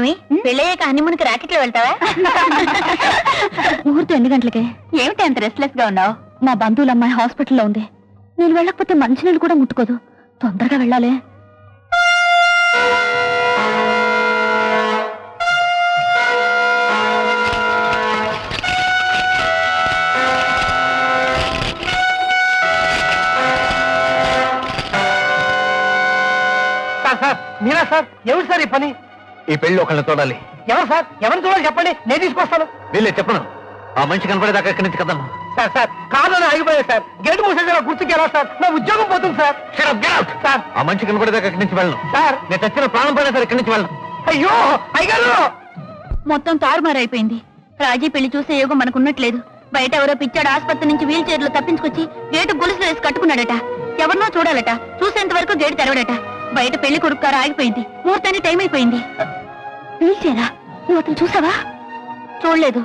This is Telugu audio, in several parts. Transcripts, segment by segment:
ఏమి పెళ్ళయ్యాక హనీమూన్కి రాకెట్లో వెళ్తావా? ముహూర్తం 8 గంటలకే. ఏమిటి అంత రెస్ట్లెస్ గా ఉన్నావు? మా బంధువుల అమ్మాయి హాస్పిటల్లో ఉంది. నేను వెళ్ళకపోతే మంచినీళ్ళు కూడా ముట్టుకోదు. తొందరగా వెళ్ళాలి. మీరా సార్? ఎవరు సార్ ఈ పని? ఈ పెళ్లి ఒకళ్ళని చూడాలి. ఎవరు సార్? ఎవరిని చూడాలి చెప్పండి, నేను తీసుకొస్తాను. వీళ్ళే చెప్పను. ఆ మనిషి కనపడేదాకా ఎక్కడి నుంచి కదమ్మా. సార్ సార్ కాదని ఆగిపోయాయి సార్. గేటు మూసేసి గుర్తుకి ఎలా సార్? నా ఉద్యోగం పోతుంది సార్. సార్ ఆ మనిషి కనపడేదాకా ఎక్కడి నుంచి వెళ్ళను సార్. నేను చచ్చిన ప్రాణం పడినా సార్ ఎక్కడి నుంచి వెళ్ళను. అయ్యో అయ్యగారు, మొత్తం తారుమారైపోయింది. రాజీ పెళ్లి చూసే యోగం మనకున్నట్లేదు. బయట ఎవరో పిచ్చాడు ఆసుపత్రి నుంచి వీల్ చైర్లో తప్పించుకొచ్చి గేటు గొలుసులు వేసి కట్టుకున్నాడట. ఎవరినో చూడాలట. చూసేంత వరకు గేటు తెరవడట. బయట పెళ్లి కొడుకు కారు ఆగిపోయింది. ముహూర్తానికి టైం అయిపోయింది. వీల్ చైరా? నువ్వు అతను చూసావా? చూడలేదు.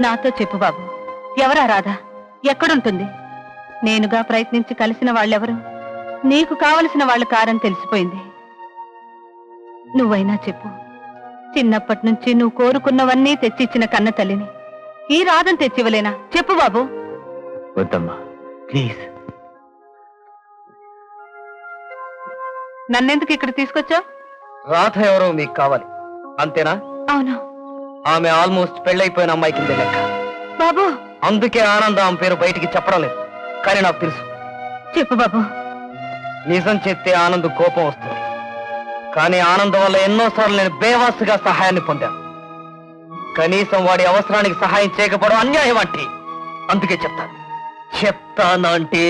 నాతో చెప్పు బాబు, ఎవరా రాధ? ఎక్కడుంటుంది? నేనుగా ప్రయత్నించి కలిసిన వాళ్ళెవరు? నీకు కావలసిన వాళ్ళు కారని తెలిసిపోయింది. నువ్వైనా చెప్పు. చిన్నప్పటి నుంచి నువ్వు కోరుకున్నవన్నీ తెచ్చిచ్చిన కన్న తల్లిని ఈ రాధను తెచ్చివ్వలేనా? చెప్పు బాబు. వద్దమ్మా ప్లీజ్. నన్నెందుకు ఇక్కడ తీసుకొచ్చావు? రాధ ఎవరో మీకు కావాలి అంతేనా? అవును. ఆమె ఆల్మోస్ట్ పెళ్ళైపోయిన అమ్మాయి కింద లెక్క. బాబు అందుకే ఆనందం ఆమె పేరు బయటికి చెప్పడం లేదు. కానీ నాకు తెలుసు. చెప్పు బాబు. నిజం చెప్తే ఆనంద్ కోపం వస్తుంది. కానీ ఆనందం వల్ల ఎన్నోసార్లు నేను బేవాసుగా సహాయాన్ని పొందాను. కనీసం వాడి అవసరానికి సహాయం చేయకపోవడం అన్యాయం అంటే. అందుకే చెప్తానంటే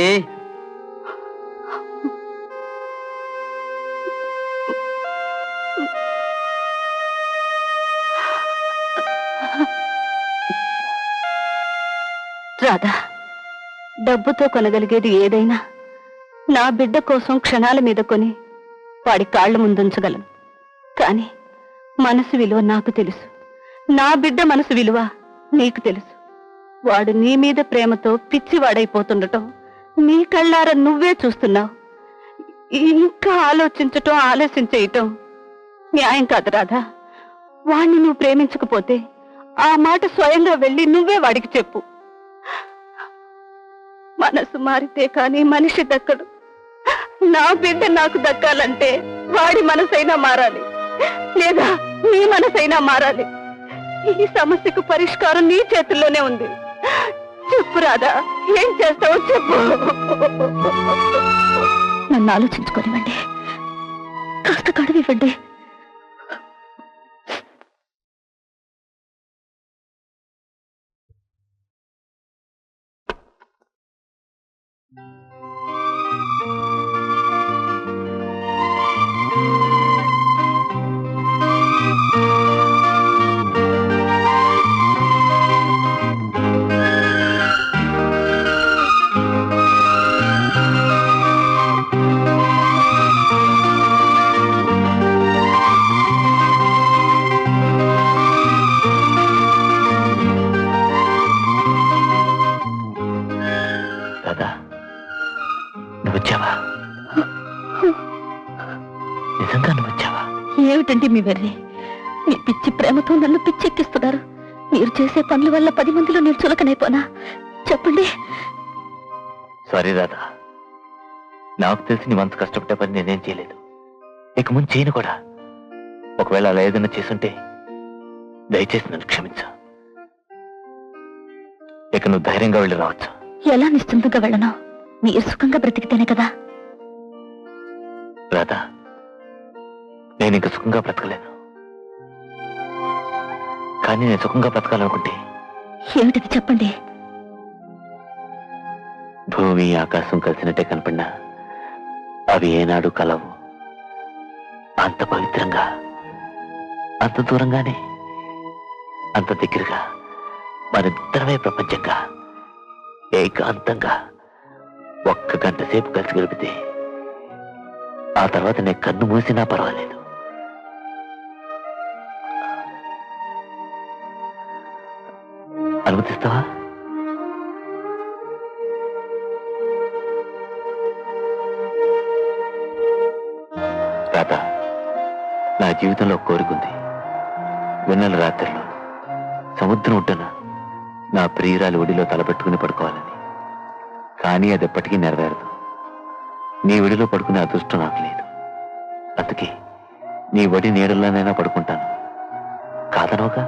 రాధా, డబ్బుతో కొనగలిగేది ఏదైనా నా బిడ్డ కోసం క్షణాల మీద కొని వాడి కాళ్ల ముందుంచగలను. కాని మనసు విలువ నాకు తెలుసు. నా బిడ్డ మనసు విలువ నీకు తెలుసు. వాడు నీ మీద ప్రేమతో పిచ్చివాడైపోతుండటం నీ కళ్ళారా నువ్వే చూస్తున్నావు. ఇంకా ఆలోచించటం ఆలస్యం చేయటం న్యాయం కాదు రాధా. వాణ్ణి నువ్వు ప్రేమించకపోతే ఆ మాట స్వయంగా వెళ్ళి నువ్వే వాడికి చెప్పు. మనసు మారితే కాని మనిషి దక్కడు. నా బిడ్డ నాకు దక్కాలంటే వాడి మనసైనా మారాలి, లేదా నీ మనసైనా మారాలి. ఈ సమస్యకు పరిష్కారం నీ చేతుల్లోనే ఉంది. చెప్పు రాధా, ఏం చేస్తావో చెప్పు. నన్ను ఆలోచించుకోనివ్వండి, కాస్త కడువివ్వండి. రాధా, నువ్వు వచ్చావా? నిజంగా నువ్వు వచ్చావా? ఏమిటండి మీ వెర్రి? మీ పిచ్చి ప్రేమతో నన్ను పిచ్చెక్కిస్తున్నారు. మీరు చేసే పనుల వల్ల 10 మందిలో నేను చులకనైపోనా? చెప్పండి. సారీ రాధా, నాకు తెలిసి నీ మనసు కష్టపడే పని నేనేం చేయలేదు, ఇక ముందు చేయను కూడా. ఒకవేళ అలా ఏదైనా చేసుంటే దయచేసి నన్ను క్షమించు. ఇక నువ్వు ధైర్యంగా వెళ్ళి రావచ్చు. ఎలా నిశ్చింతగా వెళ్ళను? మీరు సుఖంగా బ్రతికితేనే కదా. రాధా, నేను ఇంక సుఖంగా బ్రతకలేను. కానీ నేను సుఖంగా బ్రతకాలనుకుంటే ఏమిటిది చెప్పండి. భూమి ఆకాశం కలిసినట్టే కనపడినా అవి ఏనాడు కలవు. అంత పవిత్రంగా, అంత దూరంగానే, అంత దగ్గరగా మనిద్దరమే ప్రపంచంగా ఏకాంతంగా 1 గంట సేపు కలిసి గడిపితే ఆ తర్వాత నేను కన్ను మూసినా పర్వాలేదు. అనుమతిస్తావా? రాధా, నా జీవితంలో ఒక కోరికుంది. వెన్నెల రాత్రిలో సముద్రం ఒడ్డున నా ప్రియురాలి ఒడిలో తలపెట్టుకుని పడుకోవాలని. కానీ అది ఎప్పటికీ నెరవేరదు. నీ ఒడిలో పడుకునే అదృష్టం నాకు లేదు. అందుకే నీ ఒడి నీడల్లోనైనా పడుకుంటాను. కాదనవుగా?